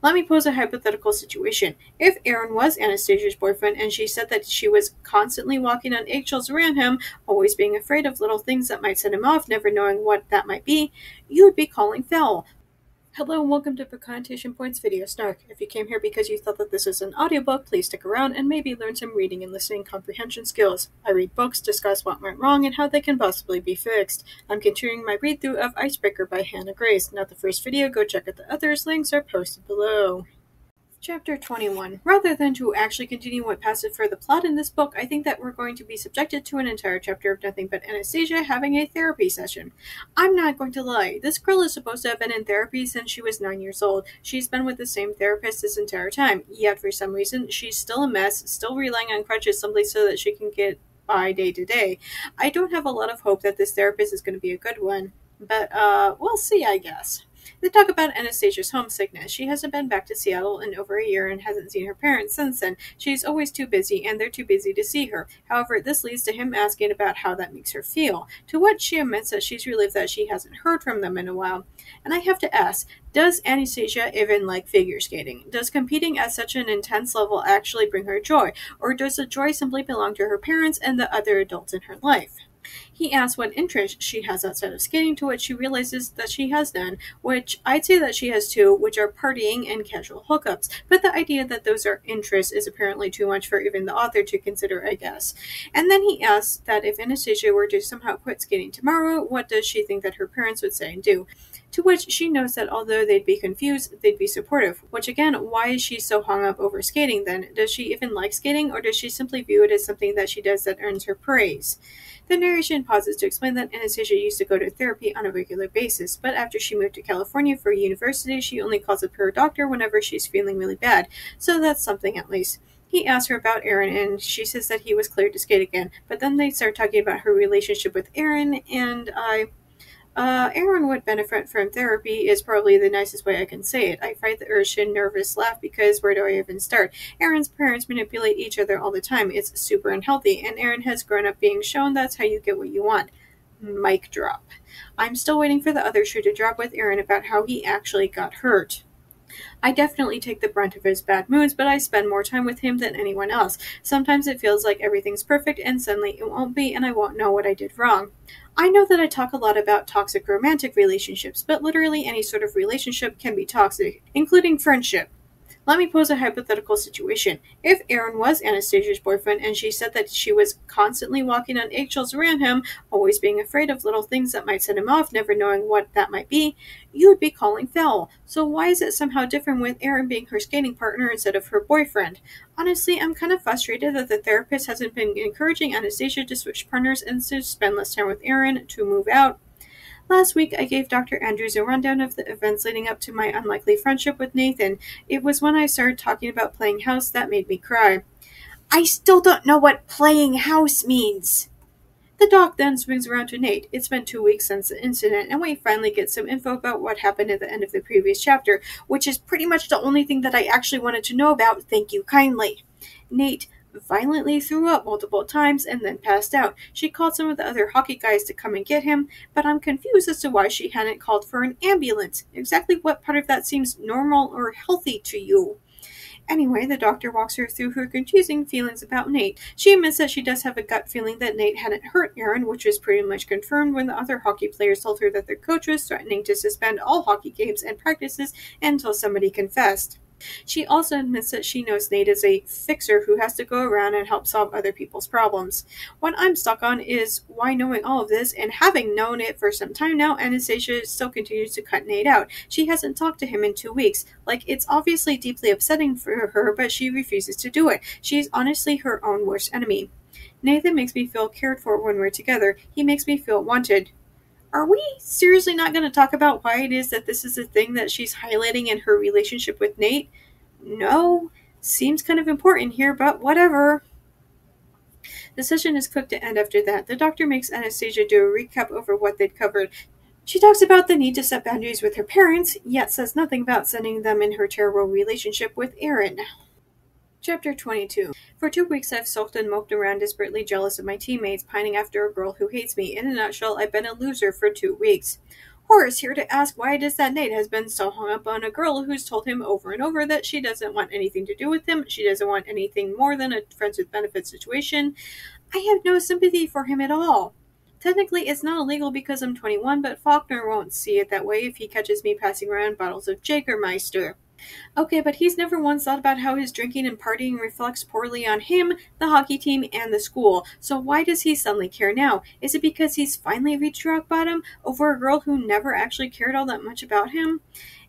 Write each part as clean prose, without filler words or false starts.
Let me pose a hypothetical situation. If Aaron was Anastasia's boyfriend and she said that she was constantly walking on eggshells around him, always being afraid of little things that might set him off, never knowing what that might be, you would be calling foul. Hello and welcome to Connotation Points Video Snark. If you came here because you thought that this is an audiobook, please stick around and maybe learn some reading and listening comprehension skills. I read books, discuss what went wrong and how they can possibly be fixed. I'm continuing my read-through of Icebreaker by Hannah Grace. Not the first video, go check out the others, links are posted below. Chapter 21. Rather than to actually continue what passes for the plot in this book, I think that we're going to be subjected to an entire chapter of nothing but Anastasia having a therapy session. I'm not going to lie, this girl is supposed to have been in therapy since she was 9 years old. She's been with the same therapist this entire time, yet for some reason she's still a mess, still relying on crutches simply so that she can get by day to day. I don't have a lot of hope that this therapist is going to be a good one, but we'll see, I guess. They talk about Anastasia's homesickness. She hasn't been back to Seattle in over a year and hasn't seen her parents since then. She's always too busy, and they're too busy to see her. However, this leads to him asking about how that makes her feel, to which she admits that she's relieved that she hasn't heard from them in a while. And I have to ask, does Anastasia even like figure skating? Does competing at such an intense level actually bring her joy, or does the joy simply belong to her parents and the other adults in her life? He asks what interest she has outside of skating, to which she realizes that she has none, which I'd say that she has two, which are partying and casual hookups, but the idea that those are interests is apparently too much for even the author to consider, I guess. And then he asks that if Anastasia were to somehow quit skating tomorrow, what does she think that her parents would say and do? To which she knows that although they'd be confused, they'd be supportive. Which again, why is she so hung up over skating then? Does she even like skating, or does she simply view it as something that she does that earns her praise? The narration pauses to explain that Anastasia used to go to therapy on a regular basis, but after she moved to California for university, she only calls up her doctor whenever she's feeling really bad, so that's something at least. He asks her about Aaron, and she says that he was cleared to skate again, but then they start talking about her relationship with Aaron, and Aaron would benefit from therapy is probably the nicest way I can say it. I fight the urge to nervous laugh because where do I even start? Aaron's parents manipulate each other all the time. It's super unhealthy, and Aaron has grown up being shown that's how you get what you want. Mic drop. I'm still waiting for the other shoe to drop with Aaron about how he actually got hurt. I definitely take the brunt of his bad moods, but I spend more time with him than anyone else. Sometimes it feels like everything's perfect, and suddenly it won't be, and I won't know what I did wrong. I know that I talk a lot about toxic romantic relationships, but literally any sort of relationship can be toxic, including friendship. Let me pose a hypothetical situation. If Aaron was Anastasia's boyfriend and she said that she was constantly walking on eggshells around him, always being afraid of little things that might set him off, never knowing what that might be, you would be calling foul. So why is it somehow different with Aaron being her skating partner instead of her boyfriend? Honestly, I'm kind of frustrated that the therapist hasn't been encouraging Anastasia to switch partners and to spend less time with Aaron, to move out. Last week, I gave Dr. Andrews a rundown of the events leading up to my unlikely friendship with Nathan. It was when I started talking about playing house that made me cry. I still don't know what playing house means. The doc then swings around to Nate. It's been 2 weeks since the incident, and we finally get some info about what happened at the end of the previous chapter, which is pretty much the only thing that I actually wanted to know about, thank you kindly. Nate violently threw up multiple times and then passed out. She called some of the other hockey guys to come and get him, but I'm confused as to why she hadn't called for an ambulance. Exactly what part of that seems normal or healthy to you? Anyway, the doctor walks her through her confusing feelings about Nate. She admits that she does have a gut feeling that Nate hadn't hurt Aaron, which was pretty much confirmed when the other hockey players told her that their coach was threatening to suspend all hockey games and practices until somebody confessed. She also admits that she knows Nate is a fixer who has to go around and help solve other people's problems. What I'm stuck on is why, knowing all of this and having known it for some time now, Anastasia still continues to cut Nate out. She hasn't talked to him in 2 weeks. Like, it's obviously deeply upsetting for her, but she refuses to do it. She's honestly her own worst enemy. Nathan makes me feel cared for when we're together. He makes me feel wanted. Are we seriously not going to talk about why it is that this is a thing that she's highlighting in her relationship with Nate? No. Seems kind of important here, but whatever. The session is quick to end after that. The doctor makes Anastasia do a recap over what they'd covered. She talks about the need to set boundaries with her parents, yet says nothing about sending them in her terrible relationship with Aaron. Chapter 22. For 2 weeks I've sulked and moped around, desperately jealous of my teammates, pining after a girl who hates me. In a nutshell, I've been a loser for 2 weeks. Horace here to ask why it is that Nate has been so hung up on a girl who's told him over and over that she doesn't want anything to do with him, she doesn't want anything more than a friends with benefits situation. I have no sympathy for him at all. Technically, it's not illegal because I'm 21, but Faulkner won't see it that way if he catches me passing around bottles of Jägermeister. Okay, but he's never once thought about how his drinking and partying reflects poorly on him, the hockey team, and the school. So why does he suddenly care now? Is it because he's finally reached rock bottom over a girl who never actually cared all that much about him?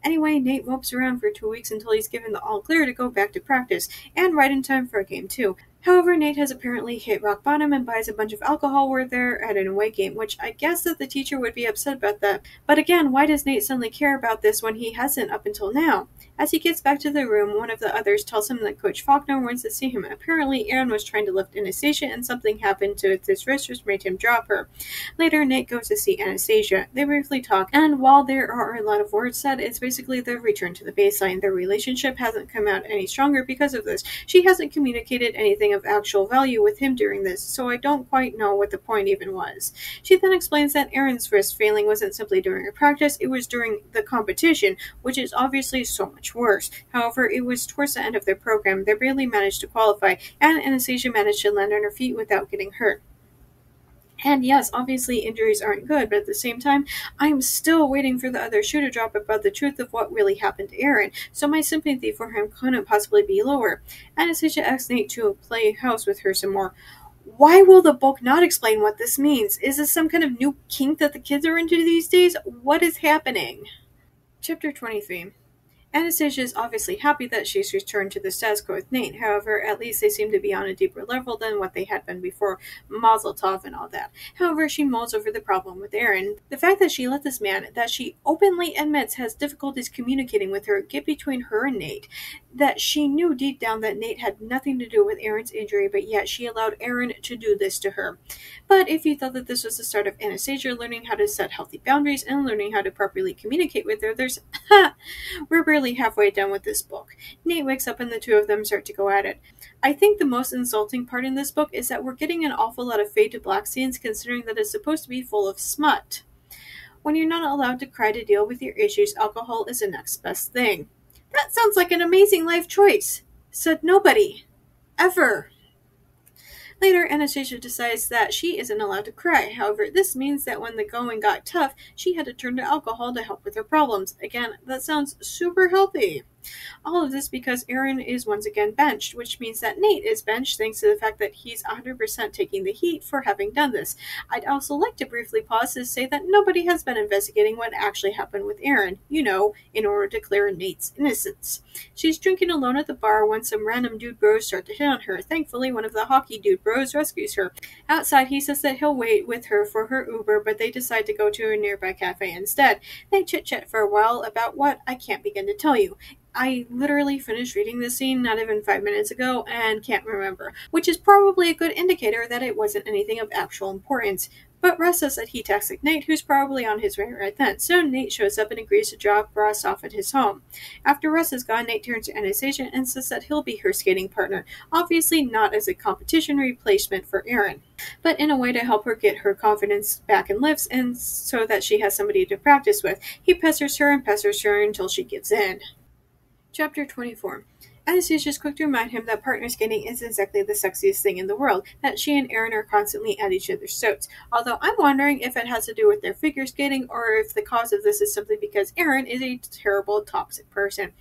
Anyway, Nate mopes around for 2 weeks until he's given the all clear to go back to practice, and right in time for a game too. However, Nate has apparently hit rock bottom and buys a bunch of alcohol while they're at an away game, which I guess that the teacher would be upset about that. But again, why does Nate suddenly care about this when he hasn't up until now? As he gets back to the room, one of the others tells him that Coach Faulkner wants to see him. Apparently, Aaron was trying to lift Anastasia and something happened to his wrist which made him drop her. Later, Nate goes to see Anastasia. They briefly talk, and while there are a lot of words said, it's basically the return to the baseline. Their relationship hasn't come out any stronger because of this. She hasn't communicated anything of actual value with him during this, so I don't quite know what the point even was. She then explains that Aaron's wrist failing wasn't simply during a practice, it was during the competition, which is obviously so much worse. However, it was towards the end of their program. They barely managed to qualify, and Anastasia managed to land on her feet without getting hurt. And yes, obviously injuries aren't good, but at the same time, I'm still waiting for the other shoe to drop about the truth of what really happened to Aaron, so my sympathy for him couldn't possibly be lower. Anastasia asks Nate to play house with her some more. Why will the book not explain what this means? Is this some kind of new kink that the kids are into these days? What is happening? Chapter 23. Anastasia is obviously happy that she's returned to the status quo with Nate. However, at least they seem to be on a deeper level than what they had been before, Mazel Tov and all that. However, she mulls over the problem with Aaron. The fact that she let this man, that she openly admits has difficulties communicating with her, get between her and Nate. That she knew deep down that Nate had nothing to do with Aaron's injury, but yet she allowed Aaron to do this to her. But if you thought that this was the start of Anastasia learning how to set healthy boundaries and learning how to properly communicate with her, there's we're barely halfway done with this book. Nate wakes up and the two of them start to go at it. I think the most insulting part in this book is that we're getting an awful lot of fade to black scenes considering that it's supposed to be full of smut. When you're not allowed to cry to deal with your issues, alcohol is the next best thing. That sounds like an amazing life choice, said nobody. Ever. Later, Anastasia decides that she isn't allowed to cry. However, this means that when the going got tough, she had to turn to alcohol to help with her problems. Again, that sounds super healthy. All of this because Aaron is once again benched, which means that Nate is benched thanks to the fact that he's 100% taking the heat for having done this. I'd also like to briefly pause to say that nobody has been investigating what actually happened with Aaron, in order to clear Nate's innocence. She's drinking alone at the bar when some random dude bros start to hit on her. Thankfully, one of the hockey dude bros rescues her. Outside, he says that he'll wait with her for her Uber, but they decide to go to a nearby cafe instead. They chit-chat for a while about what I can't begin to tell you. I literally finished reading this scene not even 5 minutes ago and can't remember, which is probably a good indicator that it wasn't anything of actual importance. But Russ says that he texted Nate, who's probably on his way right then. So Nate shows up and agrees to drop Russ off at his home. After Russ is gone, Nate turns to Anastasia and says that he'll be her skating partner, obviously not as a competition replacement for Aaron, but in a way to help her get her confidence back in lifts and so that she has somebody to practice with. He pesters her until she gives in. Chapter 24. Anastasia is quick to remind him that partner skating isn't exactly the sexiest thing in the world, that she and Aaron are constantly at each other's throats. Although I'm wondering if it has to do with their figure skating or if the cause of this is simply because Aaron is a terrible, toxic person.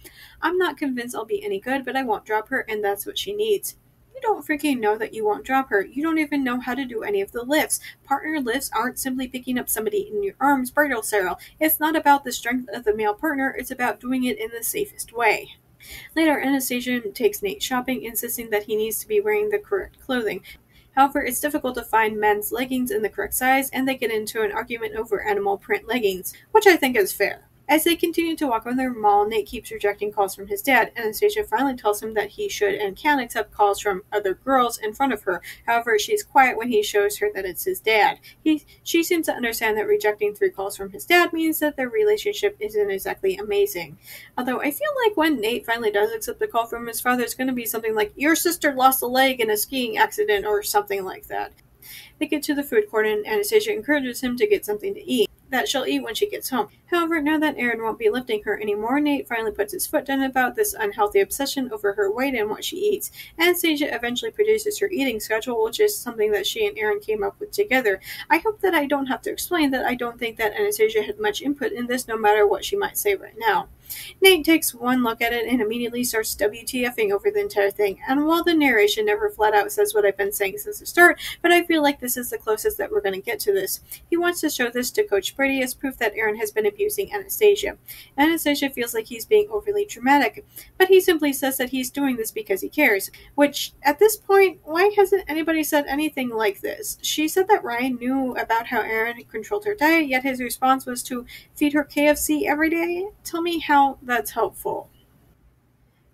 I'm not convinced I'll be any good, but I won't drop her, and that's what she needs. You don't freaking know that you won't drop her. You don't even know how to do any of the lifts. Partner lifts aren't simply picking up somebody in your arms, bridal style. It's not about the strength of the male partner, it's about doing it in the safest way. Later, Anastasia takes Nate shopping, insisting that he needs to be wearing the correct clothing. However, it's difficult to find men's leggings in the correct size, and they get into an argument over animal print leggings, which I think is fair. As they continue to walk on their mall, Nate keeps rejecting calls from his dad. Anastasia finally tells him that he should and can accept calls from other girls in front of her. However, she's quiet when he shows her that it's his dad. She seems to understand that rejecting 3 calls from his dad means that their relationship isn't exactly amazing. Although I feel like when Nate finally does accept a call from his father, it's going to be something like, "Your sister lost a leg in a skiing accident," or something like that. They get to the food court and Anastasia encourages him to get something to eat. that she'll eat when she gets home. However, now that Aaron won't be lifting her anymore, Nate finally puts his foot down about this unhealthy obsession over her weight and what she eats. Anastasia eventually produces her eating schedule, which is something that she and Aaron came up with together. I hope that I don't have to explain that I don't think that Anastasia had much input in this, no matter what she might say right now. Nate takes one look at it and immediately starts WTFing over the entire thing, and while the narration never flat out says what I've been saying since the start, but I feel like this is the closest that we're going to get to this. He wants to show this to Coach Brady as proof that Aaron has been abusing Anastasia. Anastasia feels like he's being overly dramatic, but he simply says that he's doing this because he cares, which, at this point, why hasn't anybody said anything like this? She said that Ryan knew about how Aaron controlled her diet, yet his response was to feed her KFC every day? Tell me how that's helpful.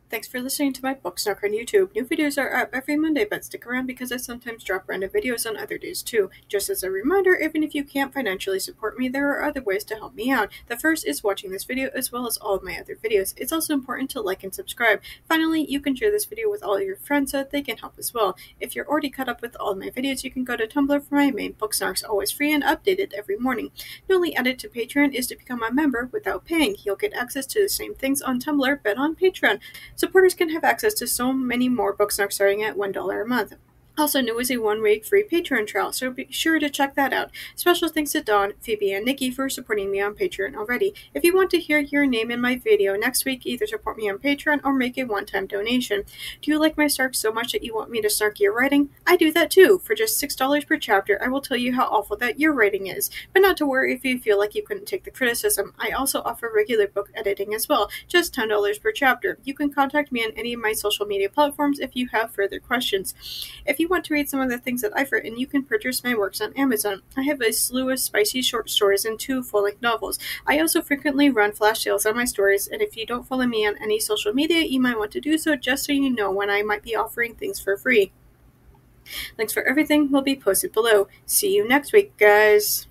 Thanks for listening to my Book Snark on YouTube. New videos are up every Monday, but stick around because I sometimes drop random videos on other days too. Just as a reminder, even if you can't financially support me, there are other ways to help me out. The first is watching this video as well as all of my other videos. It's also important to like and subscribe. Finally, you can share this video with all your friends so that they can help as well. If you're already caught up with all of my videos, you can go to Tumblr for my main Book Snarks, always free and updated every morning. Newly added to Patreon is to become a member without paying. You'll get access to the same things on Tumblr, but on Patreon. Supporters can have access to so many more book snarks starting at $1 a month. Also new is a 1-week free Patreon trial, so be sure to check that out. Special thanks to Dawn, Phoebe, and Nikki for supporting me on Patreon already. If you want to hear your name in my video next week, either support me on Patreon or make a one-time donation. Do you like my snark so much that you want me to snark your writing? I do that too. For just $6 per chapter, I will tell you how awful that your writing is. But not to worry if you feel like you couldn't take the criticism. I also offer regular book editing as well, just $10 per chapter. You can contact me on any of my social media platforms if you have further questions. If you want to read some of the things that I've written, you can purchase my works on Amazon. I have a slew of spicy short stories and 2 full-length novels. I also frequently run flash sales on my stories, and if you don't follow me on any social media, you might want to do so just so you know when I might be offering things for free. Links for everything will be posted below. See you next week, guys!